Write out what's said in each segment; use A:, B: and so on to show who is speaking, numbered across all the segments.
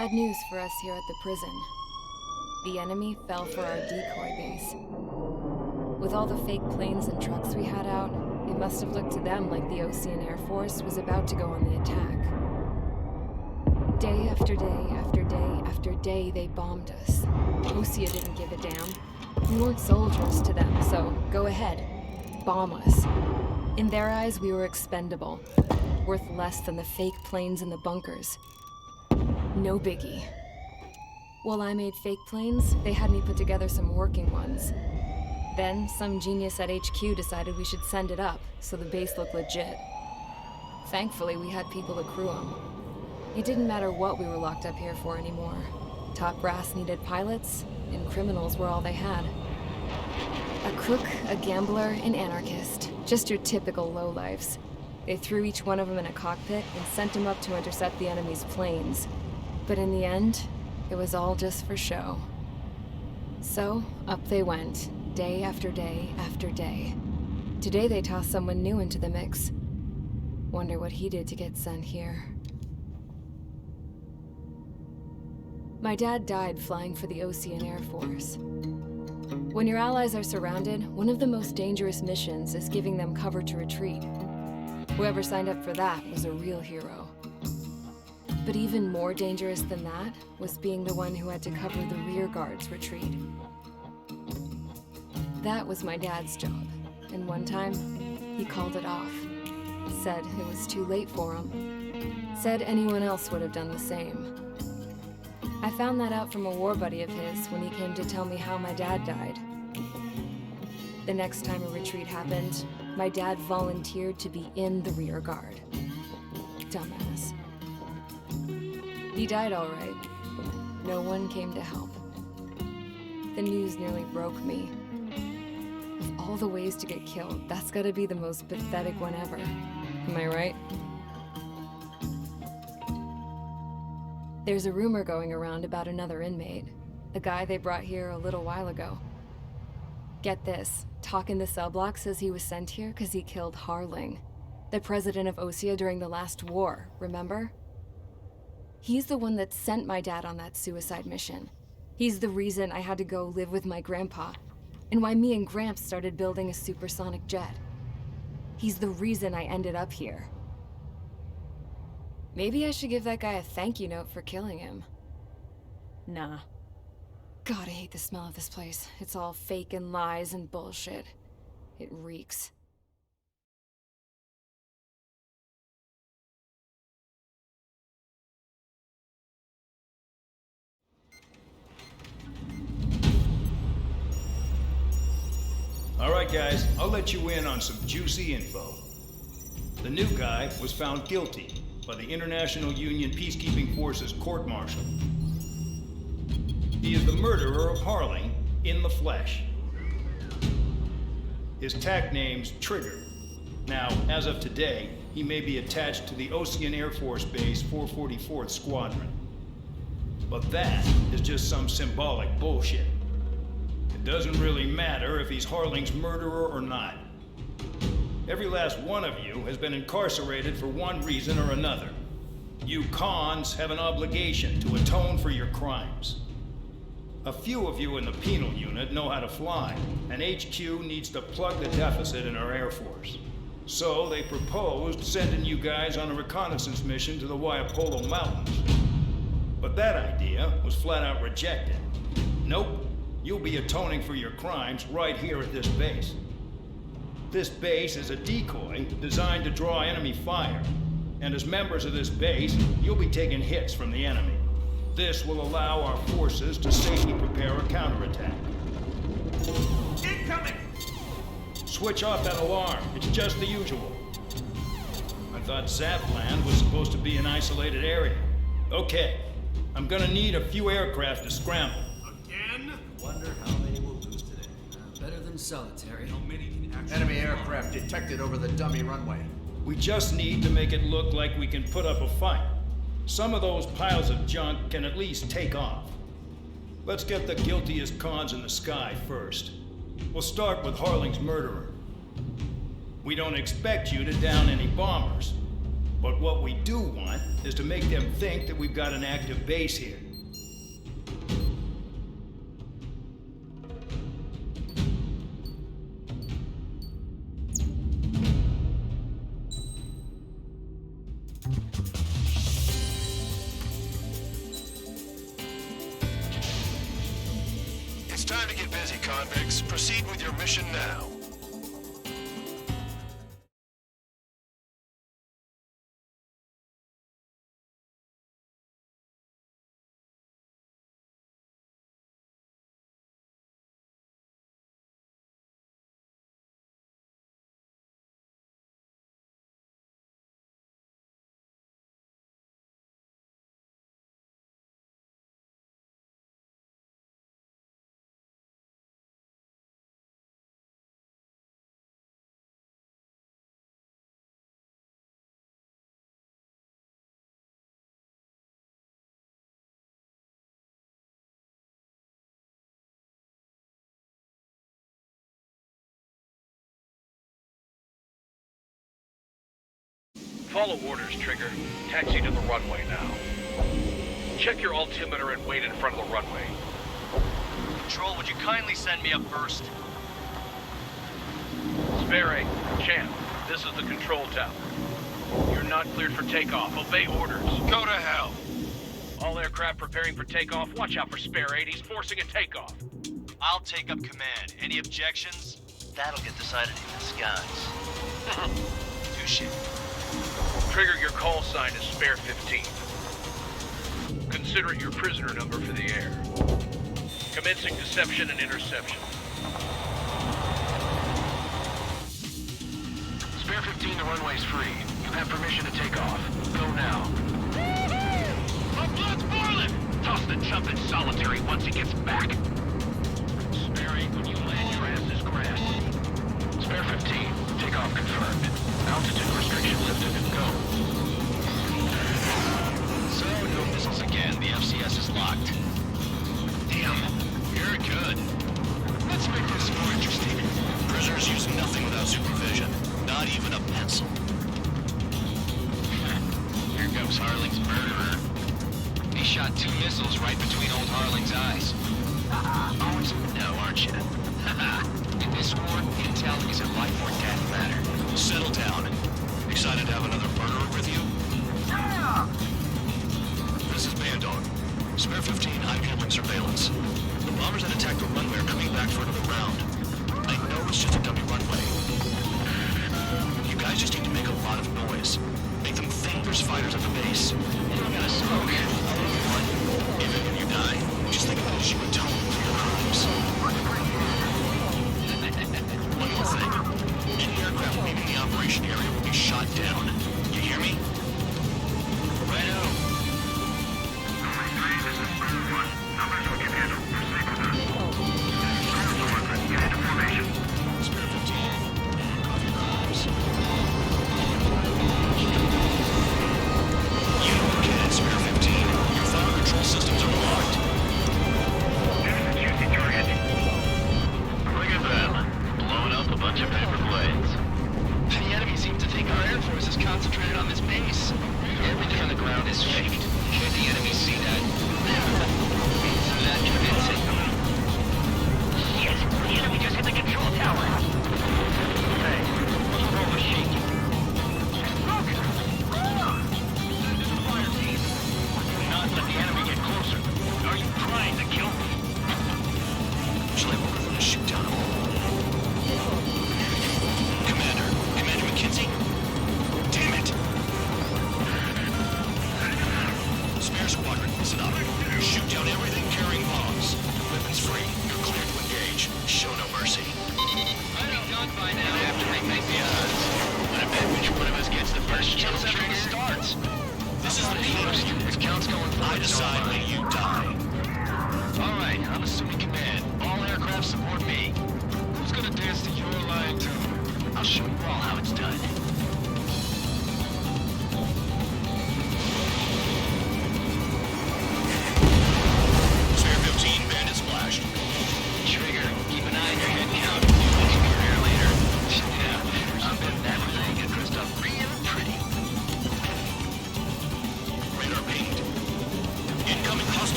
A: bad news for us here at the prison. The enemy fell for our decoy base. With all the fake planes and trucks we had out, it must have looked to them like the Osean Air Force was about to go on the attack. Day after day after day after day, they bombed us. Osea didn't give a damn. We weren't soldiers to them, so go ahead. Bomb us. In their eyes, we were expendable. Worth less than the fake planes in the bunkers. No biggie. While I made fake planes, they had me put together some working ones. Then, some genius at HQ decided we should send it up, so the base looked legit. Thankfully, we had people to crew them. It didn't matter what we were locked up here for anymore. Top brass needed pilots, and criminals were all they had. A crook, a gambler, an anarchist. Just your typical lowlifes. They threw each one of them in a cockpit and sent them up to intercept the enemy's planes. But in the end, it was all just for show. So, up they went, day after day after day. Today they tossed someone new into the mix. Wonder what he did to get sent here. My dad died flying for the Osean Air Force. When your allies are surrounded, one of the most dangerous missions is giving them cover to retreat. Whoever signed up for that was a real hero. But even more dangerous than that was being the one who had to cover the rear guard's retreat. That was my dad's job, and one time, he called it off. Said it was too late for him. Said anyone else would have done the same. I found that out from a war buddy of his when he came to tell me how my dad died. The next time a retreat happened, my dad volunteered to be in the rear guard. Dumbass. He died all right. No one came to help. The news nearly broke me. Of all the ways to get killed, that's gotta be the most pathetic one ever. Am I right? There's a rumor going around about another inmate. A guy they brought here a little while ago. Get this, talk in the cell block says he was sent here because he killed Harling, the president of Osea during the last war, remember? He's the one that sent my dad on that suicide mission. He's the reason I had to go live with my grandpa, and why me and Gramps started building a supersonic jet. He's the reason I ended up here. Maybe I should give that guy a thank you note for killing him. Nah. God, I hate the smell of this place. It's all fake and lies and bullshit. It reeks.
B: All right, guys, I'll let you in on some juicy info. The new guy was found guilty by the International Union Peacekeeping Forces court-martial. He is the murderer of Harling in the flesh. His tag name's Trigger. Now, as of today, he may be attached to the Osean Air Force Base 444th Squadron. But that is just some symbolic bullshit. It doesn't really matter if he's Harling's murderer or not. Every last one of you has been incarcerated for one reason or another. You cons have an obligation to atone for your crimes. A few of you in the penal unit know how to fly, and HQ needs to plug the deficit in our Air Force. So they proposed sending you guys on a reconnaissance mission to the Waiapolo Mountains. But that idea was flat out rejected. Nope, you'll be atoning for your crimes right here at this base. This base is a decoy designed to draw enemy fire, and as members of this base, you'll be taking hits from the enemy. This will allow our forces to safely prepare a counterattack.
C: Incoming!
B: Switch off that alarm. It's just the usual. I thought Zapland was supposed to be an isolated area. Okay, I'm gonna need a few aircraft to scramble.
C: Again?
D: Wonder how many we'll lose today. Better than solitary.
C: How many can actually...
E: Enemy aircraft detected over the dummy runway.
B: We just need to make it look like we can put up a fight. Some of those piles of junk can at least take off. Let's get the guiltiest cons in the sky first. We'll start with Harling's murderer. We don't expect you to down any bombers. But what we do want is to make them think that we've got an active base here.
C: It's time to get busy, convicts. Proceed with your mission now.
F: Follow orders, Trigger. Taxi to the runway now. Check your altimeter and wait in front of the runway.
G: Control, would you kindly send me up first?
F: Sperry, Champ, this is the control tower. You're not cleared for takeoff. Obey orders.
C: Go to hell.
F: All aircraft preparing for takeoff. Watch out for Spare 8. He's forcing a takeoff.
G: I'll take up command. Any objections? That'll get decided in the skies. Touche.
F: Trigger, your call sign is Spare 15. Consider it your prisoner number for the air. Commencing deception and interception.
C: Spare 15, the runway's free. You have permission to take off. Go now.
F: Oh, blood's boiling! Toss the chump in solitary once he gets back. Spare 8, when you land, your ass is grass.
C: Spare 15, takeoff confirmed. Altitude restriction lifted. Go.
G: So, no missiles again. The FCS is locked. Damn, you're good.
C: Let's make this more interesting.
G: Prisoners use nothing without supervision. Not even a pencil. Here comes Harling's murderer. He shot 2 missiles right between old Harling's eyes. Always know, aren't you? In this war, intel is a life or death matter. Settle down. Excited to have another murderer with you?
C: Yeah!
G: This is Bandog. Spare 15, I'm handling surveillance. The bombers that attacked the runway are coming back for another round. I know it's just a dummy runway. You guys just need to make a lot of noise. Make them think there's fighters at the base. You're not gonna smoke. Even when you die, just think of it as you atone for your crimes. One more thing. Any aircraft leaving the operation area will be shot down. You hear me? Righto.
C: This is Spare 1. Numbers we can handle. Proceed with us. Get into formation.
G: Spare 15. Off your crimes. You don't get it, Spare 15.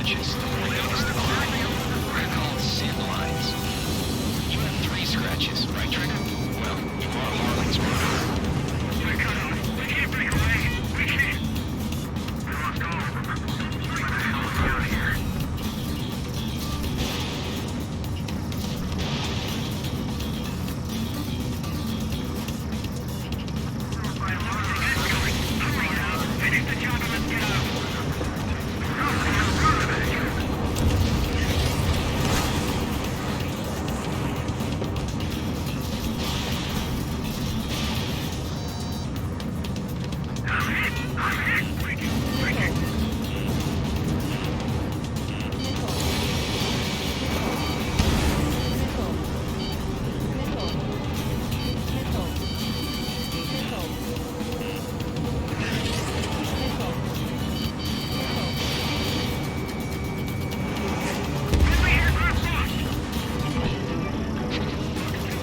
G: scratches. The more biggest the climb. They're called sin lines. You have 3 scratches, right, Trigger? Well, you are Harling's murderer.
C: We cut him. We can't break away. We can't. We lost all of them. Get the hell out of here. Finish the job and let's get out.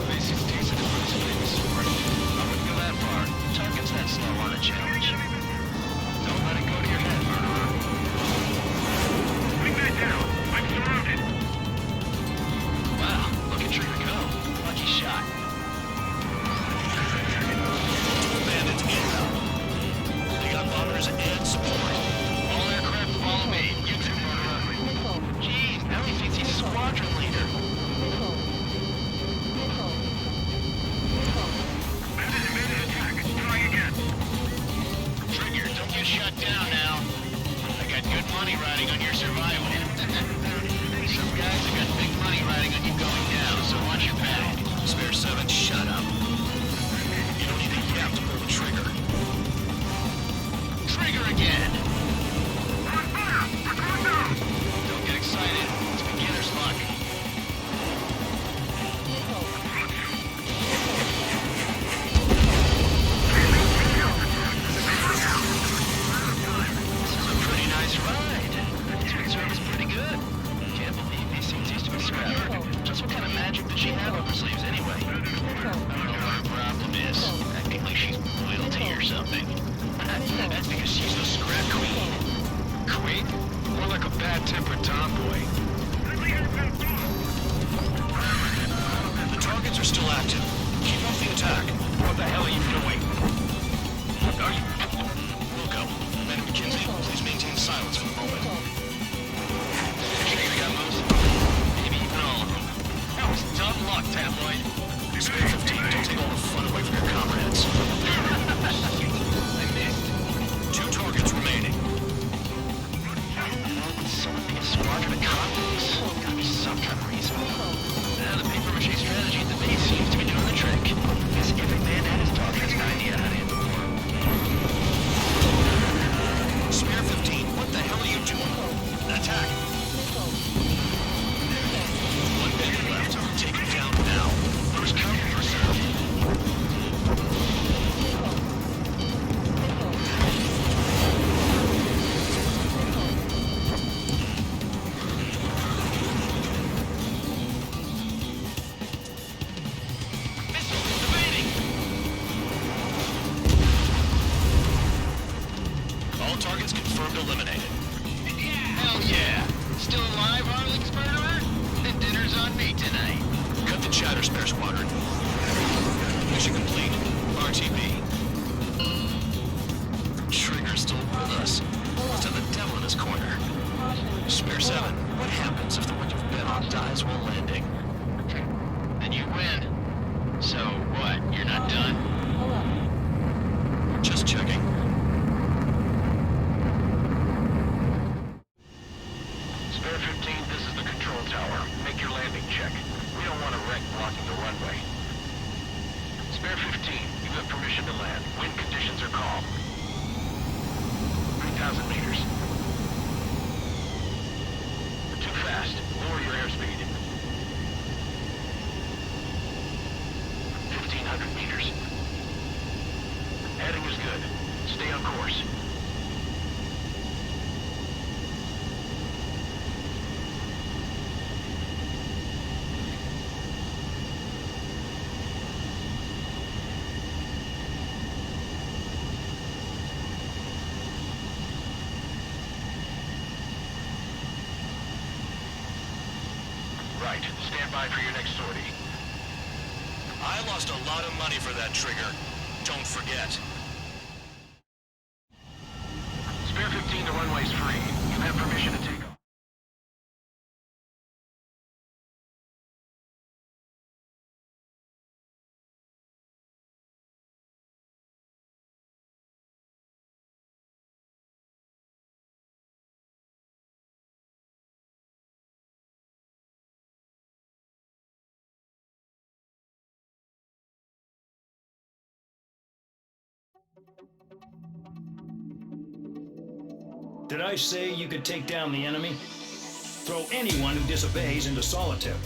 G: Basics tasted the first famous sword. I wouldn't go that far. Target's that slow on a challenge. Don't let it go to your head, murderer.
C: Bring that down. I'm surrounded.
G: Wow, look at Trigger go. Lucky shot. Bandits inbound. They got bombers and support. All aircraft follow me. You too, murderer. Jeez, now he thinks he's a squadron leader.
C: Bandit attack. Try again.
G: Trigger, don't get shut down now. I got good money riding on your survival. Some guys have got big money riding on you going down, so watch your back. Spare 7, shut up. You don't need a yap to pull the trigger. Trigger again!
C: We're on fire. We're going down.
G: Don't get excited. It's beginner's luck. This is a pretty nice ride. Speed service pretty good. Can't believe he seems to be scrapped. Just what kind of magic does she have up her sleeves anyway? I don't know what her problem is. Acting like she's royalty or something. That's because she's the scrap queen. Queen? More like a bad-tempered tomboy. The targets are still active. Keep up the attack. What the hell are you doing? Are you... Wilco, Madam McKenzie, please maintain silence for the moment. Sure you got most? Maybe even all of them. That was dumb luck, tabloid. Spare 15, don't take all the fun away from your comrades. I missed. 2 targets remaining. Would someone be a squadron of convicts? Gotta be some kind of reason. Now the paper-mache strategy at the base seems to be doing the trick. Guess every man and his dog has an idea how to end the war. Spare 15, what the hell are you doing? Attack! 1 bandit left. Take him down now. First come, first serve. Missile evading! All targets confirmed eliminated. Hell yeah! Still alive, Harling's murderer? Then dinner's on me tonight. Cut the chatter, Spare Squadron. Mission complete. RTB. Trigger's still with us. Must have the devil in his corner. Spare 7, what happens if the one you've bet on dies while landing? Then you win. So what, you're not done? Just checking. Spare 15, this is the control tower. Make your landing check. We don't want a wreck blocking the runway. Spare 15, you have permission to land. Wind conditions are calm. 3,000 meters. Too fast. Lower your airspeed. 1,500 meters. Heading is good. Stay on course.
F: right. Stand by for your next sortie.
G: I lost a lot of money for that trigger. Don't forget.
F: Spare 15, the runway's free. You have permission to take off.
B: Did I say you could take down the enemy? Throw anyone who disobeys into solitary.